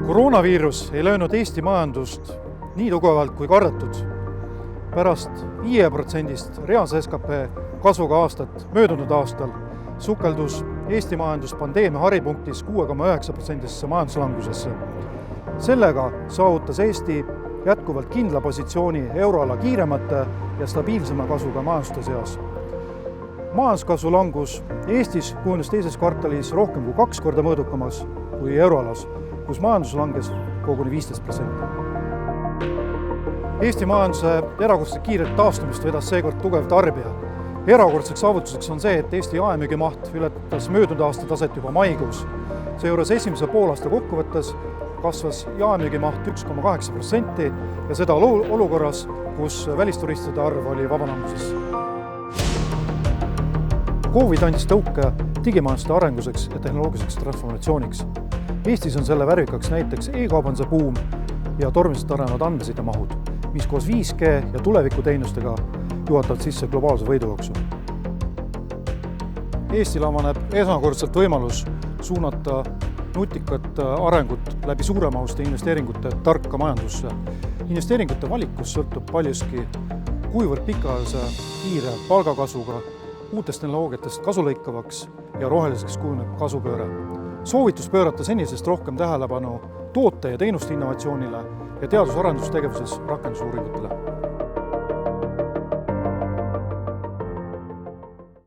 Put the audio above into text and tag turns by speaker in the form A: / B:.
A: Koroonaviirus ei löönud Eesti majandust nii tugevalt kui kardetud. Pärast 5% reaalse SKP kasvuga aastat möödunud aastal sukeldus Eesti majandus pandeemia haripunktis 6,9% majanduslangusesse. Sellega saavutas Eesti jätkuvalt kindla positsiooni euroala kiiremate ja stabiilsema kasvuga majanduste seas. Majanduskasvu langus Eestis kujunes teises kvartalis rohkem kui 2 korda mõõdukamas kui euroalas, kus majandus langes koguni 15%. Eesti majanduse erakordselt kiiret taastumist vedas seekord tugev tarbija. Erakordseks saavutuseks on see, et Eesti jaemüügimaht ületas möödunud aasta taset juba maikuus. Seejuures esimese poolaasta kokkuvõttes kasvas jaemüügimaht 1,8% ja seda olukorras, kus välisturistide arv oli vabalanguses. COVID andis tõuke digimajanduste arenguseks ja tehnoloogiliseks transformatsiooniks. Eestis on selle värvikaks näiteks e-kaubanduse buum ja tormiliselt arenevad andmesidemahud, mis koos 5G ja tulevikuteenustega juhatavad sisse globaalse võidujooksu. Eestil avaneb esmakordselt võimalus suunata nutikat arengut läbi suuremahuste investeeringute tarka majandusse. Investeeringute valikus sõltub paljuski, kuivõrd pikaajalise kiire palgakasvuga, uutest tehnoloogiatest kasulõikavaks ja roheliseks kujuneb kasvupööre. Soovitus pöörata senisest rohkem tähelepanu toote ja teenuste innovatsioonile ja teadus- ja arendustegevuses rakendusuuringutele.